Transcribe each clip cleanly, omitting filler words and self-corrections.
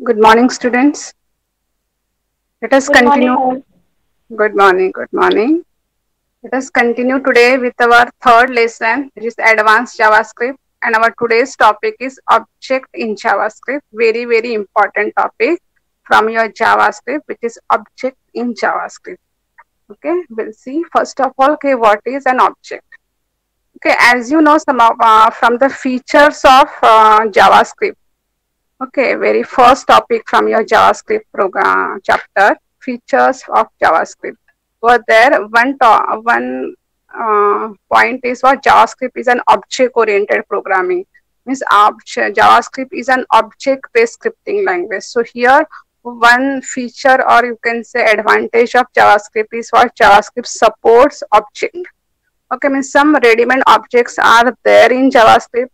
Good morning, students. Let us Good morning, continue. all. Good morning. Good morning. Let us continue today with our third lesson, which is Advanced JavaScript. And our today's topic is Object in JavaScript. Very, very important topic from your JavaScript, which is Object in JavaScript. Okay, we'll see. First of all, okay, what is an object? Okay, as you know, some of from the features of JavaScript. Okay, very first topic from your JavaScript program chapter, features of JavaScript. Over there, one point is what JavaScript is an object-oriented programming. Means JavaScript is an object-based scripting language. So here, one feature or you can say advantage of JavaScript is what JavaScript supports object. Okay, means some ready-made objects are there in JavaScript,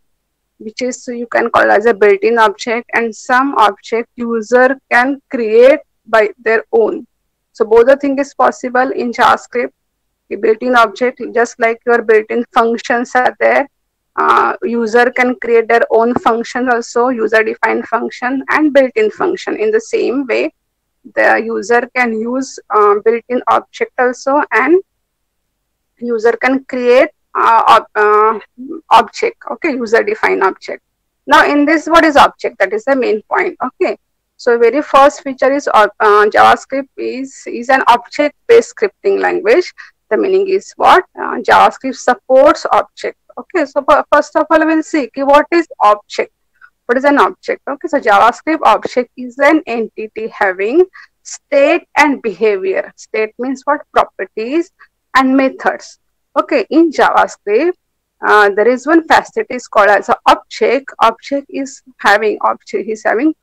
which is you can call as a built-in object, and some object user can create by their own. So both the thing is possible in JavaScript. A built-in object, just like your built-in functions are there, user can create their own function also, user-defined function and built-in function. In the same way, the user can use built-in object also, and user can create object. Okay, user defined object. Now in this, what is object? That is the main point. Okay, so very first feature is JavaScript is an object based scripting language. The meaning is what JavaScript supports object. Okay, so first of all we'll see what is object. What is an object? Okay, so JavaScript object is an entity having state and behavior. State means what? Properties and methods. Okay, in JavaScript, there is one facet is called as an object. Object is having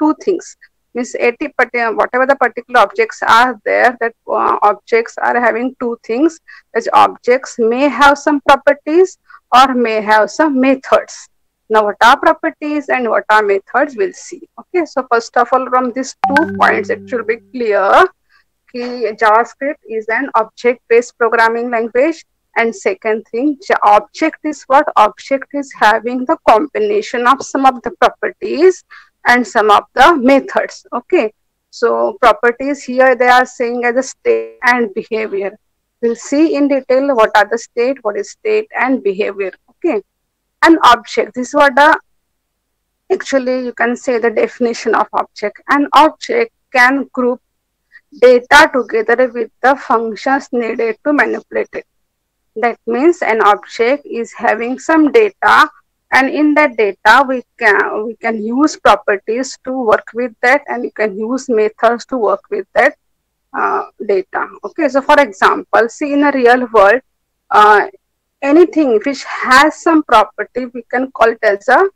two things. Means whatever the particular objects are there, that objects are having two things. As objects may have some properties or may have some methods. Now, what are properties and what are methods? We'll see. Okay, so first of all, from these 2 points, it should be clear. JavaScript is an object-based programming language. And second thing, object is what? Object is having the combination of some of the properties and some of the methods. Okay, so properties here they are saying as a state and behavior. We'll see in detail what are the state, what is state and behavior. Okay, an object, this is what the actually you can say the definition of object. An object can group data together with the functions needed to manipulate it. That means an object is having some data, and in that data we can use properties to work with that, and you can use methods to work with that data. Okay, so for example, see in a real world, anything which has some property we can call it as a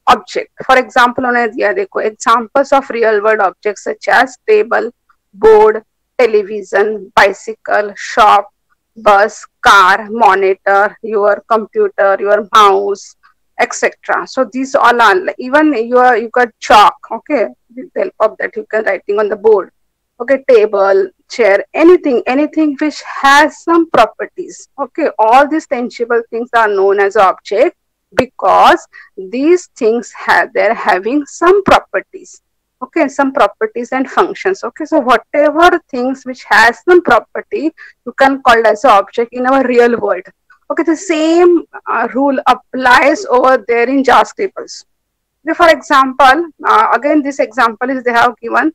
object. For example, on examples of real world objects such as table, board, television, bicycle, shop, bus, car, monitor, your computer, your mouse, etc. So these all are, even you got chalk. Okay, with the help of that you can writing on the board. Okay, table, chair, anything which has some properties. Okay, all these tangible things are known as object because these things they're having some properties. Okay, some properties and functions. Okay, so whatever things which has some property, you can call as an object in our real world. Okay, the same rule applies over there in JavaScript also. For example, again this example is they have given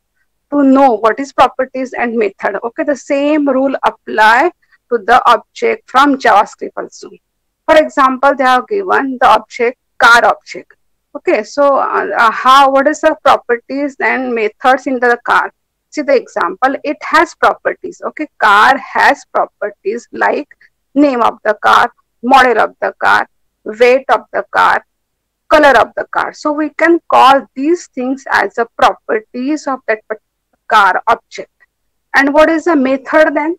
to know what is properties and method. Okay, the same rule apply to the object from JavaScript also. For example, they have given the object car object. Okay, so what is the properties and methods in the car? See the example, it has properties. Okay, car has properties like name of the car, model of the car, weight of the car, color of the car. So we can call these things as the properties of that car object. And what is the method then?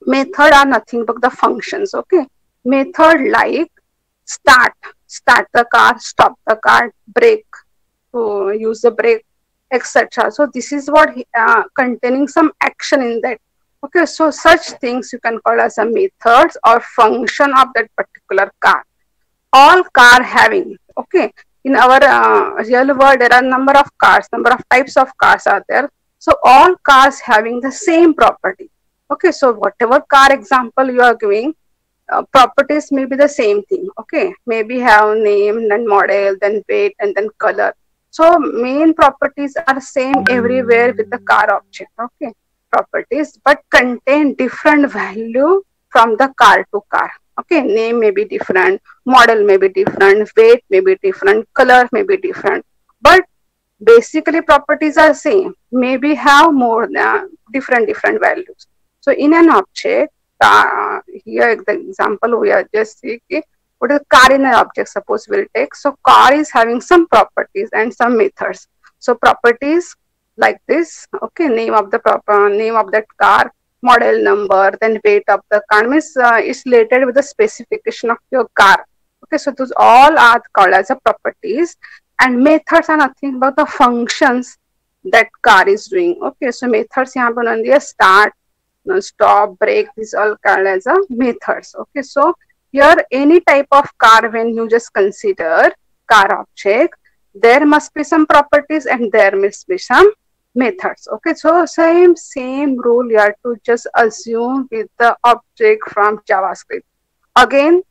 Method are nothing but the functions. Okay, method like start the car, stop the car, brake, use the brake, etc. So this is what containing some action in that. Okay, so such things you can call as a methods or function of that particular car. All car having, okay, in our real world, there are number of cars, number of types of cars are there. So all cars having the same property. Okay, so whatever car example you are giving, properties may be the same thing. Okay, maybe have name, then model, then weight, and then color. So main properties are same everywhere with the car object. Okay, properties, but contain different value from the car to car. Okay, name may be different, model may be different, weight may be different, color may be different, but basically properties are same, maybe have more different values. So in an object, here the example we are just seeing, what is car in an object, suppose we'll take. So car is having some properties and some methods. So properties like this, okay, name of the name of that car, model number, then weight of the car, means is related with the specification of your car. Okay, so those all are called as a properties, and methods are nothing but the functions that car is doing. Okay, so methods यहाँ पर on the start, stop, break, this all called as a methods. Okay, so here any type of car, when you just consider car object, there must be some properties and there must be some methods. Okay, so same rule you have to just assume with the object from JavaScript. Again,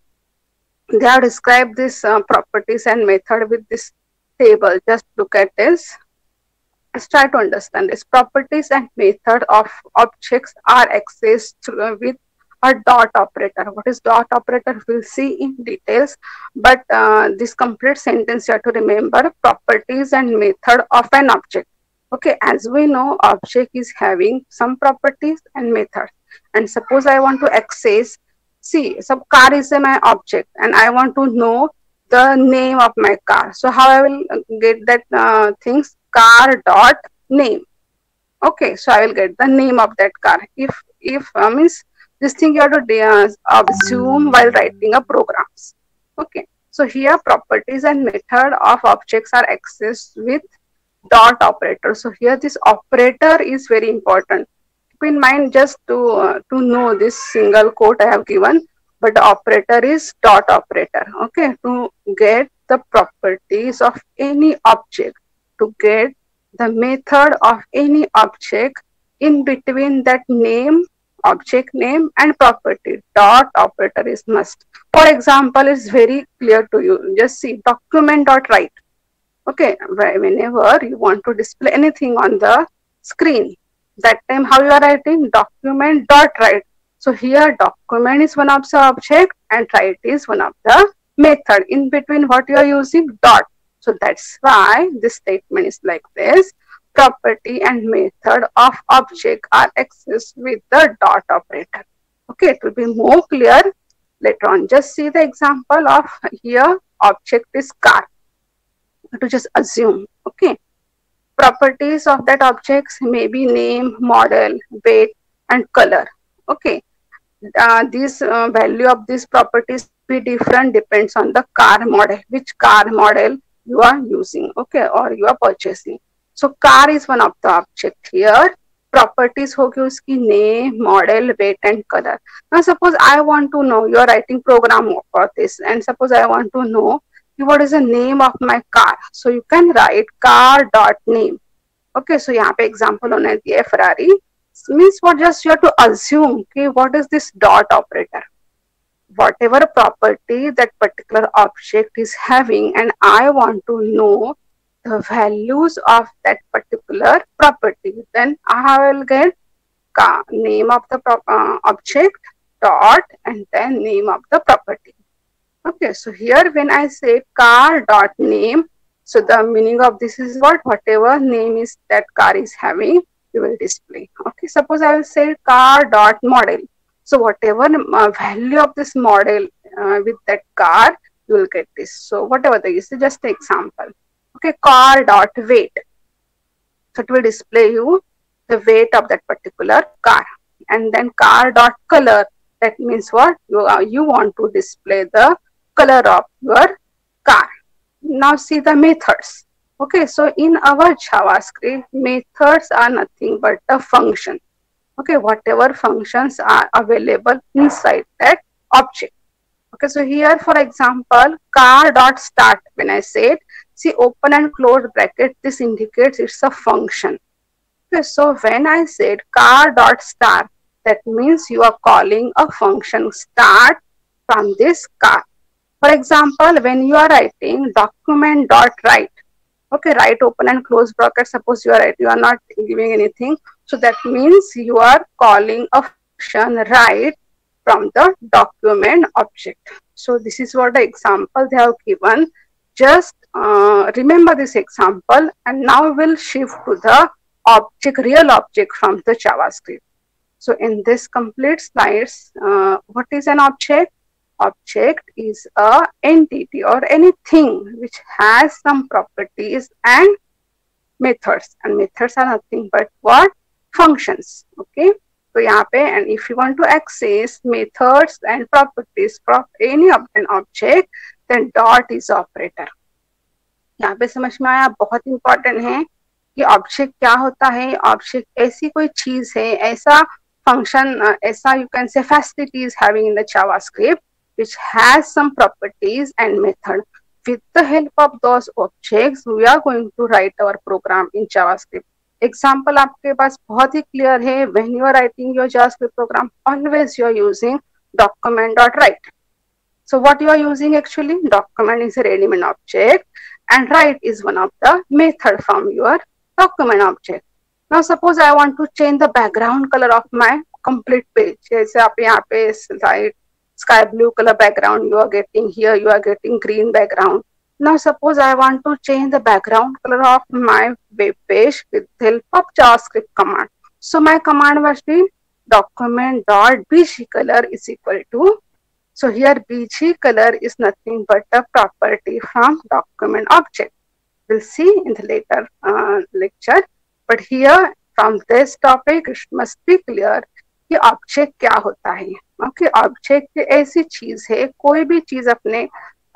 they have described this properties and method with this table. Just look at this. Let's try to understand this. Properties and method of objects are accessed through, with a dot operator. What is dot operator? We'll see in details, but this complete sentence you have to remember: properties and method of an object. Okay, as we know, object is having some properties and methods. And suppose I want to access, see, some car is my object and I want to know the name of my car. So how I will get that things? Car dot name. Okay, so I will get the name of that car. If means this thing you have to assume while writing a programs. Okay, so here properties and method of objects are accessed with dot operator. So here this operator is very important. Keep in mind, just to know this single quote I have given, but the operator is dot operator. Okay, to get the properties of any object, to get the method of any object, in between that name, object name and property, dot operator is must. For example, it's very clear to you. Just see document dot write. Okay, whenever you want to display anything on the screen, that time how you are writing? Document dot write. So here document is one of the object and write is one of the method. In between what you are using? Dot. So that's why this statement is like this: property and method of object are accessed with the dot operator. Okay, it will be more clear later on. Just see the example of here, object is car. To just assume, okay. Properties of that objects may be name, model, weight, and color. Okay, this value of these properties be different, depends on the car model, which car model you are using, okay, or you are purchasing. So car is one of the object here. Properties होगी उसकी name, model, weight, and color. Now suppose I want to know, you are writing program for this, and suppose I want to know what is the name of my car. So you can write car dot name. Okay, so यहाँ पे example होना है Ferrari. Means what, just you have to assume okay, what is this dot operator. Whatever property that particular object is having, and I want to know the values of that particular property, then I will get name of the object dot and then name of the property. Okay, so here when I say car dot name, so the meaning of this is what? Whatever name is that car is having, you will display. Okay, suppose I will say car dot model. So whatever value of this model with that car, you will get this. So whatever this is just the example. Okay, car dot weight. So it will display you the weight of that particular car. And then car dot color. That means what? You want to display the color of your car. Now see the methods. Okay, so in our JavaScript, methods are nothing but a function. Okay, whatever functions are available inside that object. Okay, so here for example, car dot start, when I said, see open and close bracket, this indicates it's a function. Okay, so when I said car dot start, that means you are calling a function start from this car. For example, when you are writing document dot write, okay, write open and close bracket, suppose you are not giving anything, so that means you are calling a function write from the document object. So this is what the example they have given. Just remember this example, and now we'll shift to the object, real object from the JavaScript. So in this complete slides, what is an object? Object is a entity or anything which has some properties and methods, and methods are nothing but what? Functions. Okay, so यहाँ पे, and if you want to access methods and properties from any of an object, then dot is operator. यहाँ पे समझ में आया? बहुत important है कि ऑब्जेक्ट क्या होता है. ऑब्जेक्ट ऐसी कोई चीज है, ऐसा फंक्शन, ऐसा you can say facilities having in the JavaScript which has some properties and method. With the help of those objects, we are going to write our program in JavaScript. Example आपके पास बहुत ही clear है. When you are writing your JavaScript program, always you are using document.write. So what you are using actually? Document is a ready-made object, and write is one of the method from your document object. Now suppose I want to change the background color of my complete page. जैसे आप यहाँ पे slide sky blue color background you are getting, here you are getting green background. Now suppose I want to change the background color of my web page with the help of JavaScript command. So my command must be document.bg color is equal to, so here bg color is nothing but a property from document object. We'll see in the later lecture, but here from this topic it must be clear कि object क्या होता है. Okay, object ऐसी चीज है, कोई भी चीज अपने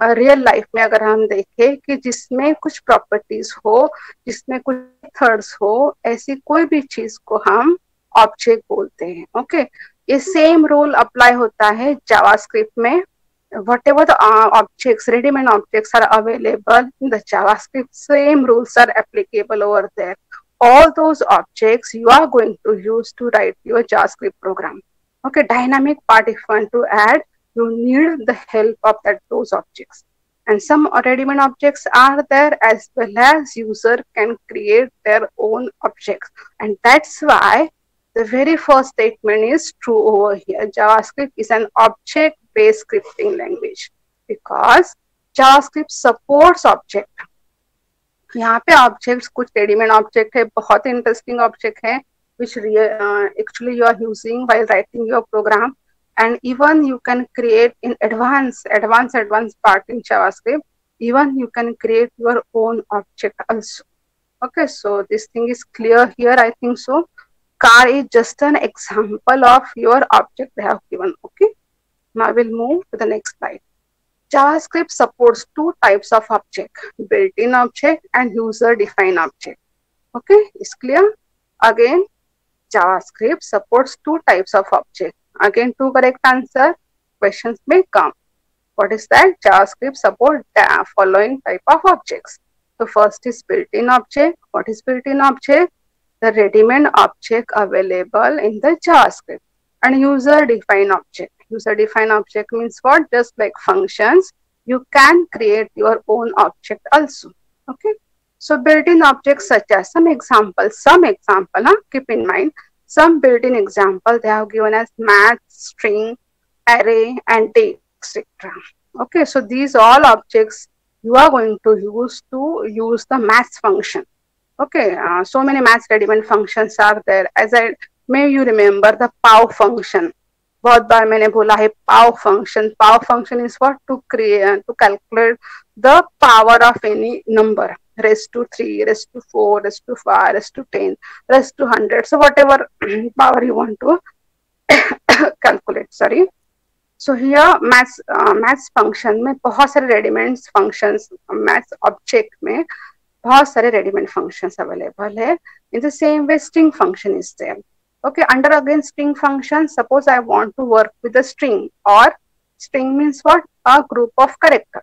रियल लाइफ में अगर हम देखें कि जिसमें कुछ प्रॉपर्टीज हो, जिसमें कुछ मेथड्स हो, ऐसी कोई भी चीज को हम ऑब्जेक्ट बोलते हैं. ओके, ये सेम रूल अप्लाई होता है जावास्क्रिप्ट में. whatever the objects, ready-made objects are available in the JavaScript, same rules are applicable over there. All those objects you are going to use to write your JavaScript program. Okay, dynamic part if you want to add, you need the help of those objects. And some ready-made objects are there, as well as user can create their own objects. And that's why the very first statement is true over here. JavaScript is an object-based scripting language because JavaScript supports object. यहाँ पे objects कुछ ready-made object है, बहुत interesting object है, which actually you are using while writing your program. And even you can create in advanced part in JavaScript, even you can create your own object also. Okay, so this thing is clear here, I think so. Car is just an example of your object they have given. Okay, now we'll move to the next slide. JavaScript supports two types of object, built-in object and user-defined object. Okay, it's clear? Again, JavaScript supports two types of object. Again, two correct answer, questions may come. What is that? JavaScript supports the following type of objects. So first is built-in object. What is built-in object? The ready-made object available in the JavaScript. And user-defined object. User-defined object means what? Just like functions, you can create your own object also. Okay. So built-in objects such as some example, keep in mind, some built-in example they have given as math, string, array, and date, etc. Okay, so these all objects you are going to use the math function. Okay, so many math ready-made functions are there. As may you remember the pow function. बहुत बार मैंने बोला है pow function. Pow function is what? To calculate the power of any number. Raised to 3, raised to 4, raised to 5, raised to 10, raised to 100. So whatever power you want to calculate. Sorry. So here maths function में बहुत सारे ready-made functions, maths object में बहुत सारे ready-made functions available है. In the same way, string function is there. Okay, under again string function, suppose I want to work with a string, or string means what? a group of characters.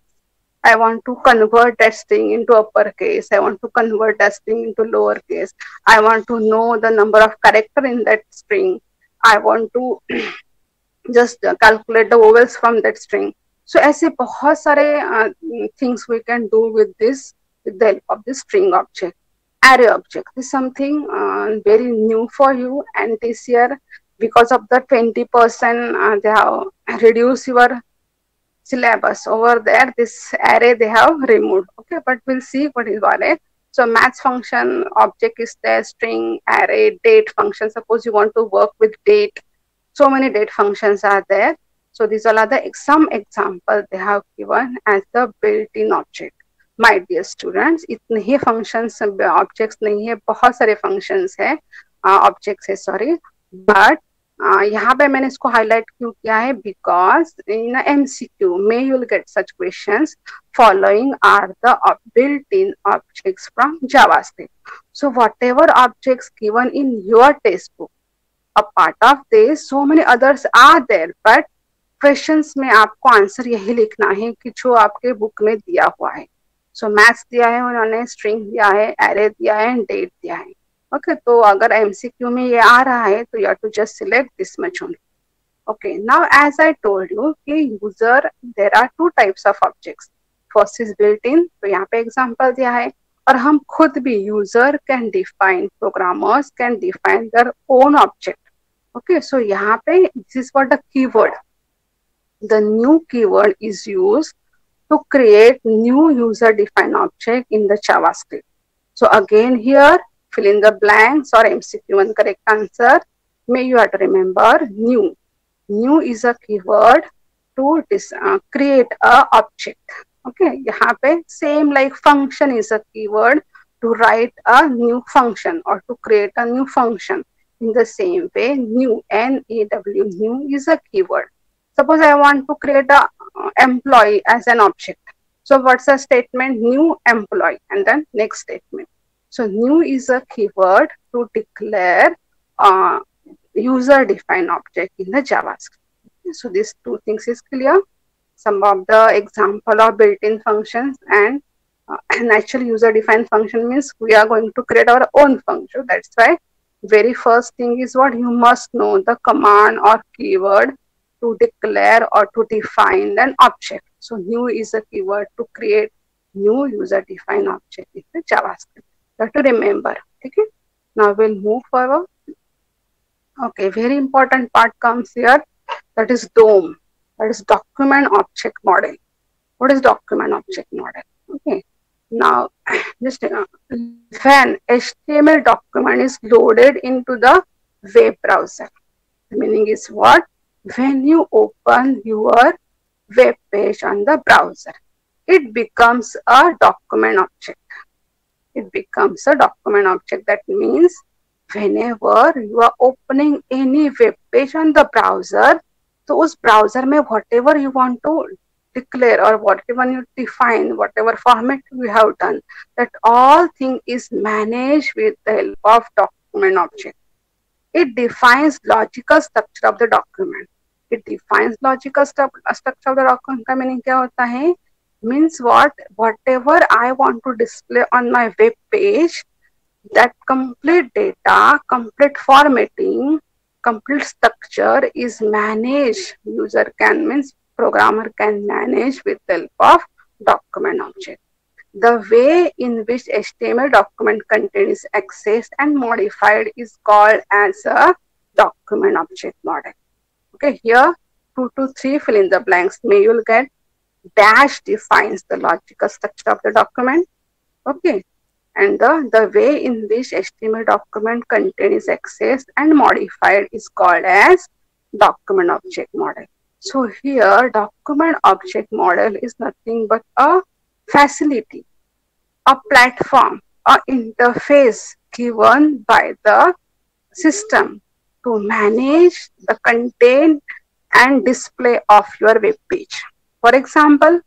I want to convert that string into uppercase. I want to convert that string into lowercase. I want to know the number of character in that string. I want to just calculate the vowels from that string. So ऐसे बहुत सारे things we can do with this with the help of this string object. Array object is something very new for you, and this year because of the 20% they have reduced your syllabus over there. This array they have removed. Okay, but we'll see what is array. So maths function object is there, string, array, date function. Suppose you want to work with date, so many date functions are there. So these all are the some examples they have given as the built-in object. My dear students, इतने ही functions objects नहीं है, बहुत सारे functions है, objects है sorry, but यहाँ पे मैंने इसको highlight क्यों किया है? Because in a MCQ may you will get such questions. Following are the built-in objects from JavaScript. So whatever objects given in your textbook, a part of this, so many others are there, but questions में आपको answer यही लिखना है कि जो आपके book में दिया हुआ है. So मैथ्स दिया है उन्होंने, स्ट्रिंग दिया है, एरे दिया है, डेट दिया है. Okay, तो अगर MCQ में ये आ रहा है तो you have to just select this much only. Okay, now as I told you कि user there are two types of objects. First is built-in, तो यहाँ पे example दिया है, और हम खुद भी user can define, programmers can define their own object. Okay, so यहाँ पे this is what the keyword. The new keyword is used to create new user-defined object in the JavaScript. So again here, fill in the blanks or MCQ1 correct answer. May you have to remember new. New is a keyword to create a object. Okay, यहाँ पे same like function is a keyword to write a new function or to create a new function. In the same way, new, N-E-W, new is a keyword. Suppose I want to create a employee as an object. So what's the statement? New employee, and then next statement. So new is a keyword to declare user-defined object in the JavaScript. So these two things is clear. Some of the example of built-in functions and natural user-defined function means we are going to create our own function. That's why very first thing is what you must know, the command or keyword to declare or to define an object. So new is a keyword to create new user-defined object in the JavaScript. You have to remember. Okay. Now we'll move forward. Okay, very important part comes here. That is DOM. That is document object model. What is document object model? Okay. Now, just when HTML document is loaded into the web browser, the meaning is what? When you open your web page on the browser, it becomes a document object. It becomes a document object. That means whenever you are opening any web page on the browser, तो उस browser में whatever you want to declare or whatever you define, whatever format you have done, that all thing is managed with the help of document object. It defines logical structure of the document. It defines logical structure of the document. का meaning क्या होता है? Means what? Whatever I want to display on my web page, that complete data, complete formatting, complete structure is managed. User can means programmer can manage with the help of document object. The way in which HTML document content is accessed and modified is called as a document object model. Okay, here 2 to 3 fill in the blanks. May you will get dash defines the logical structure of the document. Okay, and the way in which HTML document content is accessed and modified is called as document object model. So here document object model is nothing but a facility, a platform, a interface given by the system to manage the content and display of your web page. For example,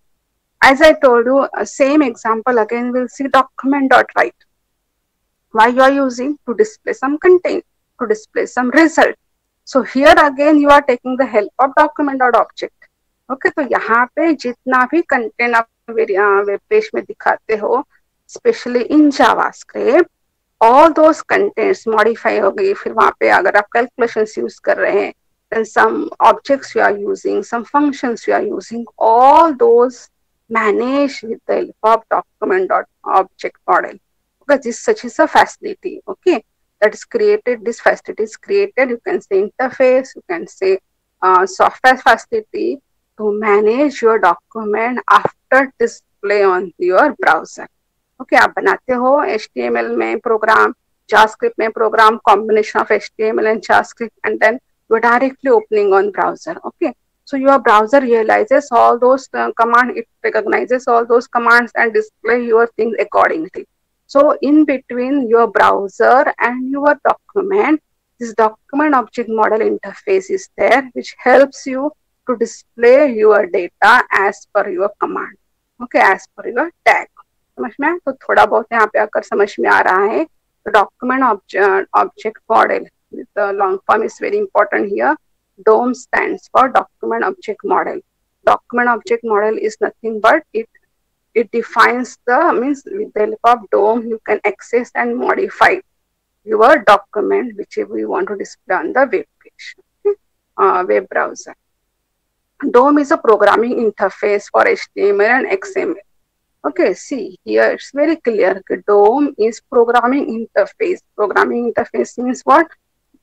as I told you, same example again we'll see document.write. Why you are using? To display some content, to display some result. So here again you are taking the help of document.object. Okay, तो यहाँ पे जितना भी content आप web page में दिखाते हो, specially in JavaScript, all those contents modify हो गई. फिर वहां पे अगर आप calculations यूज कर रहे हैं, then some objects you are using, some functions you are using, all those managed with the help of document dot object model. Okay, this such is a facility. Okay, that is created. This facility is created. You can say interface. You can say software facility to manage your document after display on your browser. Okay, आप बनाते हो HTML में programme, JavaScript में programme, combination of HTML and JavaScript, and then you're directly opening on browser. Okay, so your browser realizes all those commands, it recognizes all those commands and display your things accordingly. So in between your browser and your document, this document object model interface is there, which helps you to display your data as per your command. Okay, as per your tag. समझ में आया? तो थोड़ा बहुत यहाँ पे अगर समझ में आ रहा है तो document object model with long form is very important here. DOM stands for document object model. Document object model is nothing but it defines the means with the help of DOM you can access and modify your document whichever you want to display on the web page. Okay? Web browser. DOM is a programming interface for HTML and XML. Okay, see here it's very clear. DOM is programming interface. Programming interface means what?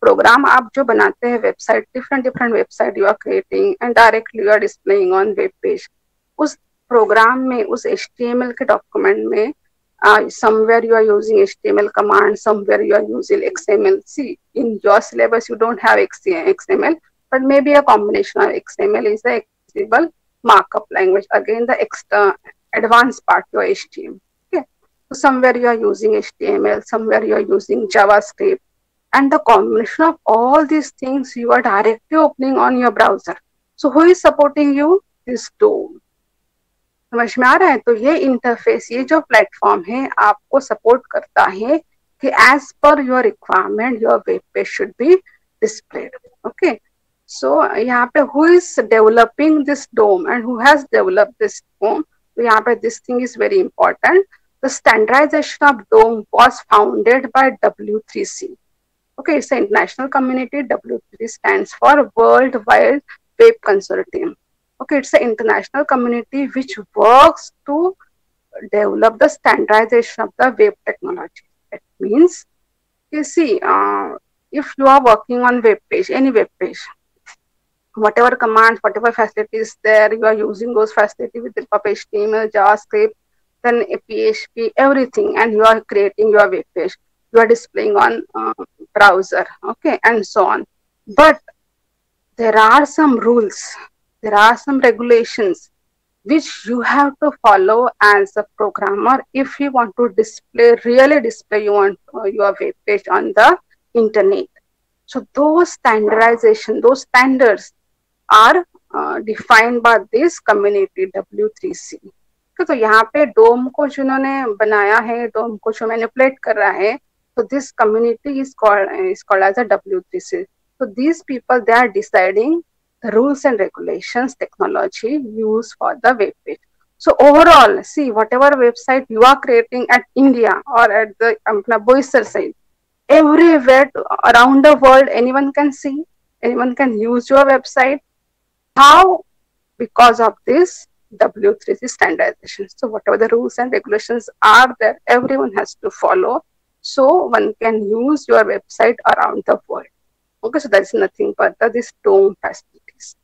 Program आप जो बनाते हैं website, different website you are creating and directly you are displaying on web page. उस program में, उस HTML के document में, somewhere you are using HTML command, somewhere you are using XML. See, in your syllabus you don't have XML, but maybe a combination of XML is the accessible markup language. Again, the extra advanced part your HTML. Okay, so somewhere you are using HTML, somewhere you are using JavaScript, and the combination of all these things you are directly opening on your browser. So who is supporting you? This DOM. समझ में आ रहा है? तो ये interface, ये जो platform है आपको सपोर्ट करता है कि as per your requirement your web page should be displayed. Okay, so यहाँ पे who is developing this DOM and who has developed this DOM. तो यहाँ पे this thing is very important. The standardization of DOM was founded by W3C. Okay, it's an international community. W3C stands for World Wide Web Consortium. Okay, it's an international community which works to develop the standardization of the web technology. That means, you see, if you are working on web page, any web page, whatever commands, whatever facilities there, you are using those facilities with the HTML, JavaScript, then PHP, everything, and you are creating your web page. You are displaying on browser, okay, and so on. But there are some rules, there are some regulations which you have to follow as a programmer if you want to display, really display you want your web page on the internet. So those standardization, those standards are defined by this community W3C. तो यहाँ पे डोम को जिन्होंने बनाया है, डोम को जो manipulate कर रहा है, तो this community is called as a W3C. So these people, they are deciding the rules and regulations, technology used for the web page. So overall, see, whatever website you are creating at India or at the Boisar side, everywhere around the world, anyone can see, anyone can use your website. How? Because of this W3C standardization. So whatever the rules and regulations are there, everyone has to follow. So one can use your website around the world. Okay, so that's nothing but this DOM facilities.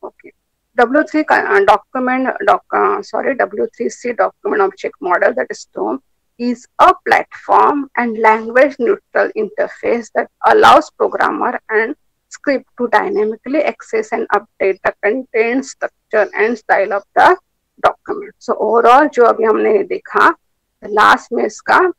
Okay, W3C document object model, that is DOM, is a platform and language neutral interface that allows programmer and script to dynamically access and update the content, structure and style of the document. So overall जो अभी हमने देखा, last में इसका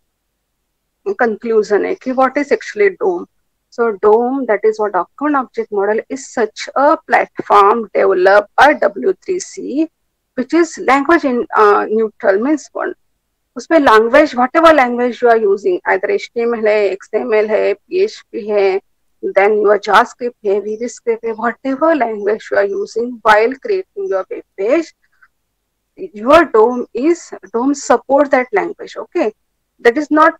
conclusion है कि what is actually DOM. So DOM, that is what document object model, is such a platform developed by W3C which is language neutral, means one उसमें language, whatever language you are using, either HTML है, XML है, PHP है, then your JavaScript है, VBScript है, whatever language you are using while creating your web page, your DOM support that language. Okay, that is not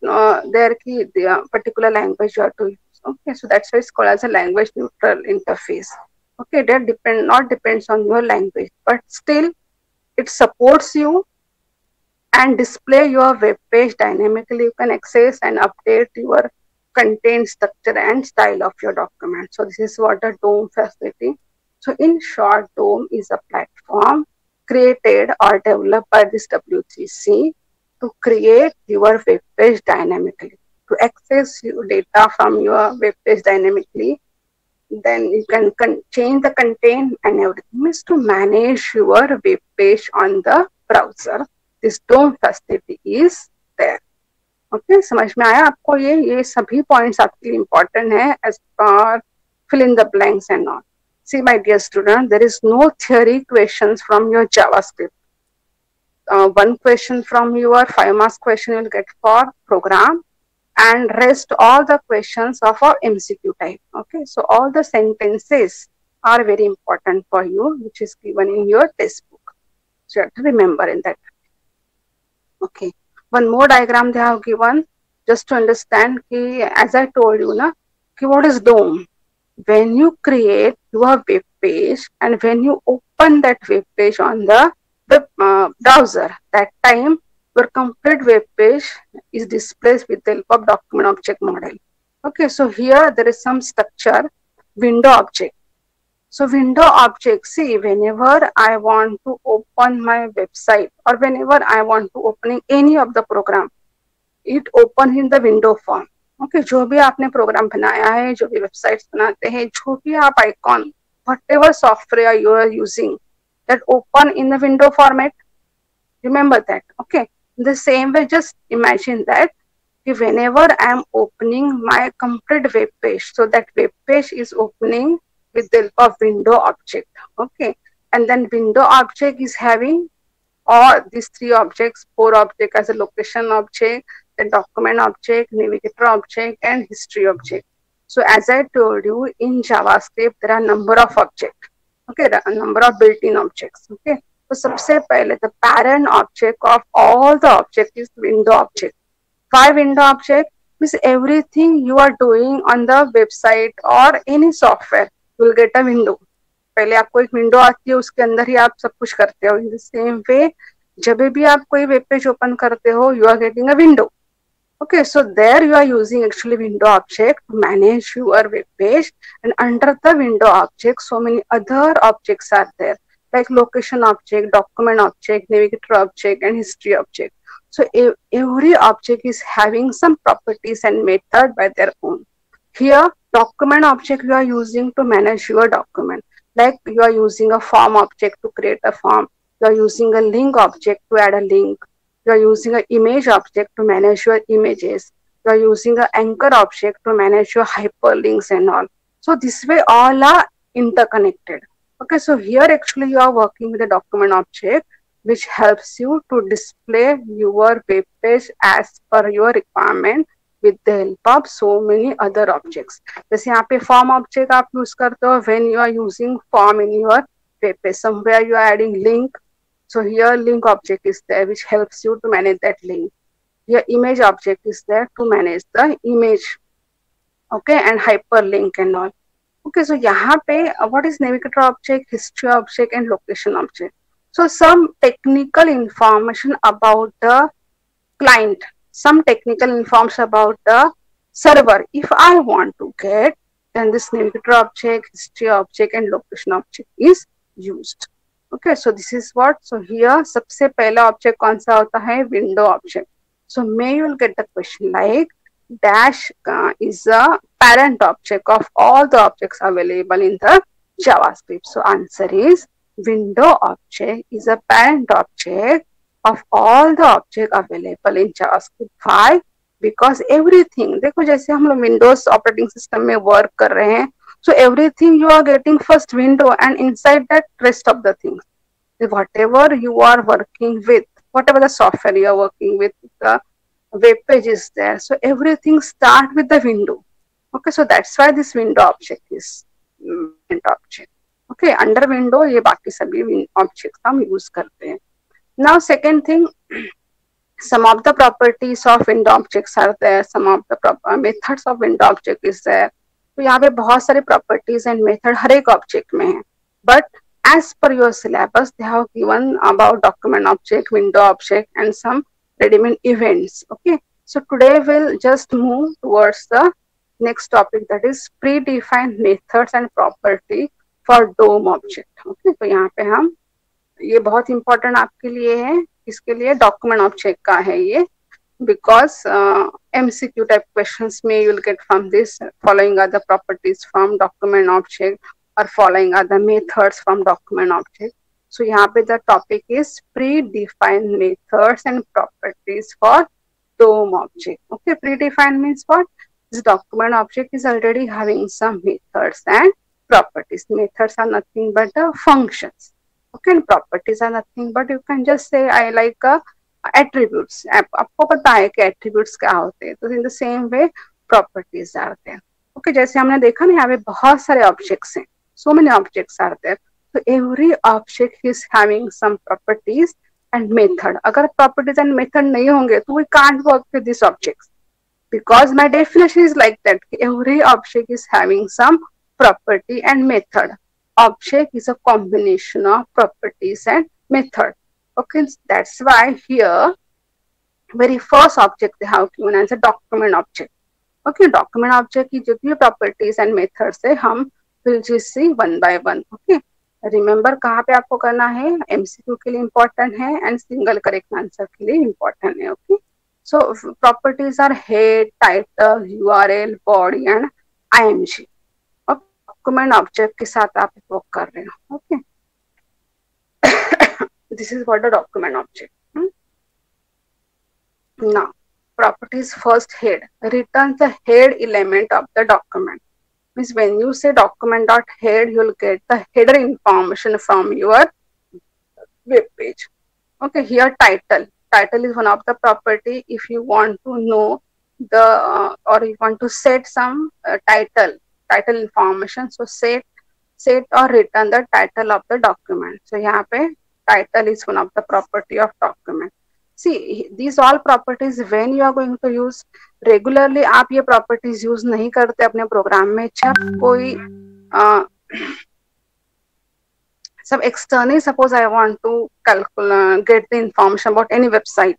there ki the particular language you have to use. Okay, so that's why it's called as a language neutral interface. Okay, that not depends on your language, but still it supports you and display your web page dynamically. You can access and update your content structure and style of your document. So this is what a DOM facility. So in short, DOM is a platform created or developed by this W3C to create your web page dynamically, to access your data from your web page dynamically. Then you can change the content and everything, is to manage your web page on the browser. This DOM facility is there. Okay, समझ में आया आपको? ये सभी points आपके लिए important है as per fill in the blanks and all. See, my dear student, there is no theory questions from your JavaScript. One question from your 5 marks question you will get for program, and rest all the questions of a MCQ type. Okay, so all the sentences are very important for you, which is given in your textbook. So you have to remember in that. Okay, one more diagram they have given just to understand ki, as I told you na, ki what is DOM. When you create your web page and when you open that web page on the browser, that time your complete web page is displayed with the help of document object model. Okay, so here there is some structure, window object. So window object, see, whenever I want to open my website or whenever I want to opening any of the program, it opens in the window form. Okay, जो भी आपने programme बनाया है, जो भी websites बनाते हैं, जो भी आप icon, whatever software you are using, that open in the window format. Remember that. Okay, the same way, just imagine that whenever I am opening my complete web page, so that web page is opening with the help of window object. Okay, and then window object is having all these 3 objects, 4 objects as a location object, the document object, navigator object, and history object. So as I told you, in JavaScript there are number of objects. Okay, there are a number of built-in objects. Okay, so सबसे पहले the parent object of all the object is window object. Why window object? Means everything you are doing on the website or any software, you will get a window. पहले आपको एक window आती है, उसके अंदर ही आप सब कुछ करते हो. इन द सेम वे जब भी आप कोई वेब पेज ओपन करते हो, you are getting a window. Okay, so there you are using actually window object to manage your web page, and under the window object so many other objects are there, like location object, document object, navigator object, and history object. So every object is having some properties and method by their own. Here document object you are using to manage your document, like you are using a form object to create a form, you are using a link object to add a link, you are using an image object to manage your images, you are using an anchor object to manage your hyperlinks and all. So this way all are interconnected. Okay, so here actually you are working with a document object which helps you to display your web page as per your requirement with the help of so many other objects. जैसे यहाँ पे form object आप use करते हो when you are using form in your web page. Somewhere you are adding link. So here link object is there which helps you to manage that link. Here image object is there to manage the image. Okay, and hyperlink and all. Okay, so यहाँ पे what is navigator object, history object, and location object. So some technical information about the client, some technical information about the server. If I want to get, then this navigator object, history object, and location object is used. Okay, so this is what. So here सबसे पहला object कौन सा होता है? Window object. So may you will get the question like dash is a parent object of all the objects available in the JavaScript. So answer is window object is a parent object of all the objects available in JavaScript. Why? Because everything, देखो जैसे हम लोग Windows operating system में work कर रहे हैं, so everything you are getting first window and inside that rest of the things. Whatever you are working with, whatever the software you are working with, the web page is there. So everything start with the window. Okay, so that's why this window object is main object. Okay, under window ये बाकी सभी objects हम use करते हैं. Now second thing, some of the properties of window objects are there, some of the methods of window object is there. तो यहाँ पे बहुत सारे properties and method हर एक object में है. But as per your syllabus, they have given about document object, window object, and some ready-made events. Okay, so today we'll just move towards the next topic, that is predefined methods and property for DOM object. Okay, तो यहाँ पे हम ये बहुत important आपके लिए है, इसके लिए document object का है ये, because MCQ type questions may you will get from this, following other properties from document object or following other methods from document object. So यहाँ पे the topic is predefined methods and properties for DOM object. Okay, predefined means what? This document object is already having some methods and properties. Methods are nothing but the functions. Okay, and properties are nothing but you can just say I like attributes. आपको पता है कि attributes क्या होते हैं, तो in the same way properties are there. Okay, जैसे हमने देखा ना यहाँ पे बहुत सारे objects हैं, so many objects are there. So every object is having some properties and method. अगर properties and method नहीं होंगे तो we can't work with these objects, because my definition is like that. Every object is having some property and method. Object is a combination of properties and method. Okay, that's why here very first object they have given as a document object. Okay, document object की जो भी properties and methods है हम will just see one by one. Okay, remember कहाँ पे आपको करना है, MCQ के लिए important है and single correct answer के लिए important है. Okay, so properties are head, title, URL, body and IMG. Document object के साथ आप work कर रहे हो. Okay, this is what the document object. Now properties first head returns the head element of the document. Means when you say document dot head, you will get the header information from your web page. Okay, here title is one of the property. If you want to know the or you want to set some title information, so set or return the title of the document. So यहाँ पे title is one of the property of document. See, these all properties when you are going to use regularly, आप ये properties use नहीं करते अपने program में. जब कोई सब externally, suppose I want to calculate get the information about any website,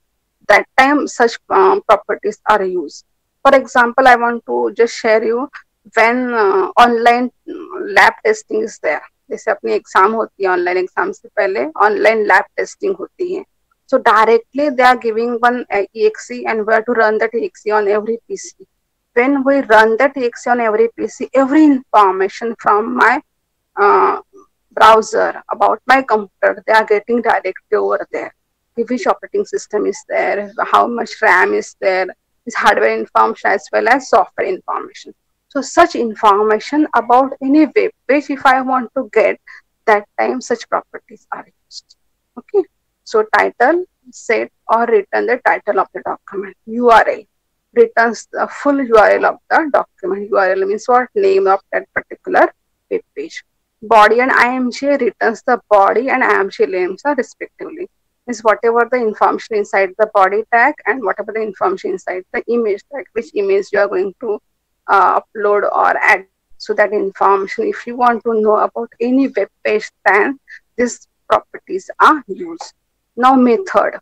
that time such properties are used. For example, I want to just share you when online lab testing is there. जैसे अपनी exam होती है, online exam से पहले online lab testing होती है. So directly they are giving one exe and we have to run that exe on every PC. When we run that exe on every PC, every information from my browser about my computer, they are getting directly over there. Which operating system is there, how much RAM is there, is hardware information as well as software information. So such information about any web page, if I want to get, that time such properties are used. Okay. So title, set or return the title of the document. URL returns the full URL of the document. URL means what? Name of that particular web page. Body and IMG returns the body and IMG names are respectively. Is whatever the information inside the body tag and whatever the information inside the image tag, which image you are going to upload or add. So that information, if you want to know about any web page, then these properties are used. Now method,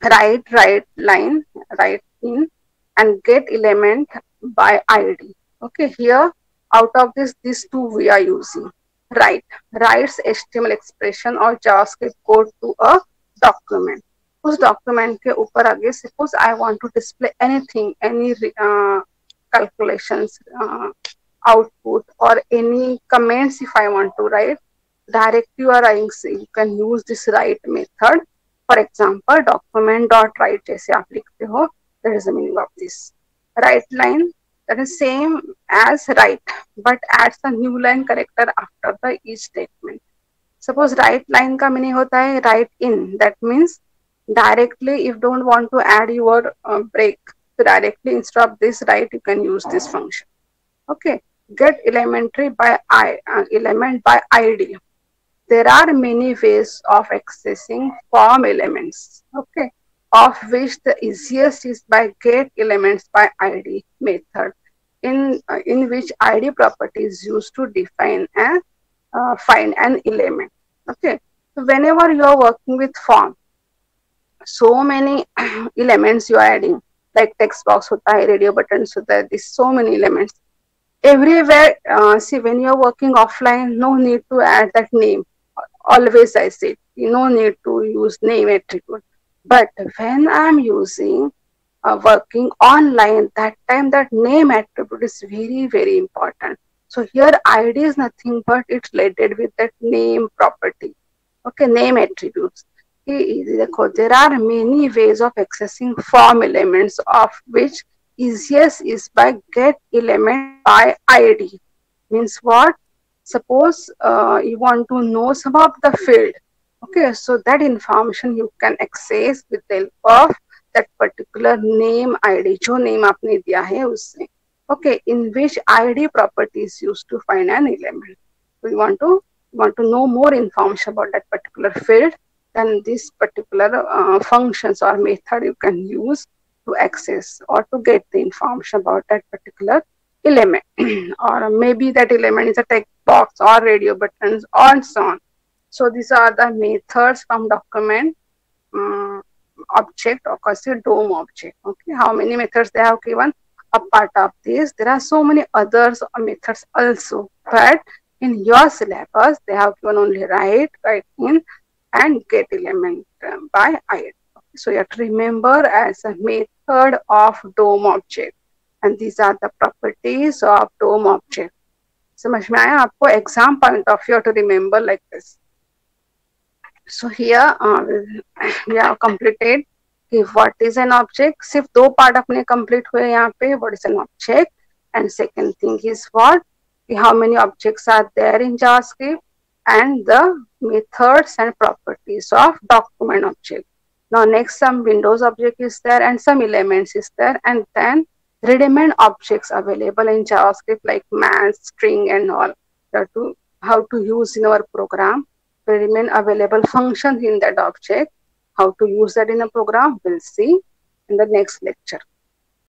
write line, write in and get element by ID. Okay, here out of this, these two we are using. Writes HTML expression or JavaScript code to a document. उस document के ऊपर आगे suppose I want to display anything, any calculations, output or any comments if I want to write. Directly you are writing, you can use this write method. For example, document.write जैसे आप लिखते हो, that is the meaning of this. Write line, that is same as write, but adds a new line character after the each statement. Suppose write line का meaning होता है write in, that means directly if don't want to add your break, so directly instead of this write you can use this function. Okay, get elementary by element by ID. There are many ways of accessing form elements. Okay, of which the easiest is by get elements by ID method, in which ID property is used to define and find an element. Okay, so whenever you are working with form, so many elements you are adding, like text box hota hai, radio buttons hota hai, these so many elements everywhere. See, when you are working offline, no need to add that name. Always I say, no need to use name attribute. But when I am using working online, that time that name attribute is very, very important. So here ID is nothing but it's related with that name property. Okay, name attributes. There are many ways of accessing form elements, of which easiest is by get element by ID. Means what? Suppose you want to know some of the field. Okay, so that information you can access with the help of that particular name ID, जो name आपने दिया है उससे. Okay, in which ID property is used to find an element. So you want to know more information about that particular field, then this particular functions or method you can use to access or to get the information about that particular element. Or maybe that element is a text box or radio buttons or so on. So these are the methods from document object or consider DOM object. Okay, how many methods they have given? A part of this, there are so many others methods also, but in your syllabus they have given only write in and get element by ID. So you have to remember as a method of DOM object, and these are the properties of DOM object. समझ में आया आपको? Exam point of view to remember like this. So here we have completed what is an object. सिर्फ दो part अपने complete हुए यहाँ पे. What is an object? And second thing is what? How many objects are there in JavaScript, and the methods and properties of document object. Now next some Windows object is there and some elements is there, and then ready-made objects available in JavaScript like math, string and all. How to use in our program. Remain available functions in that object. How to use that in a program, we'll see in the next lecture.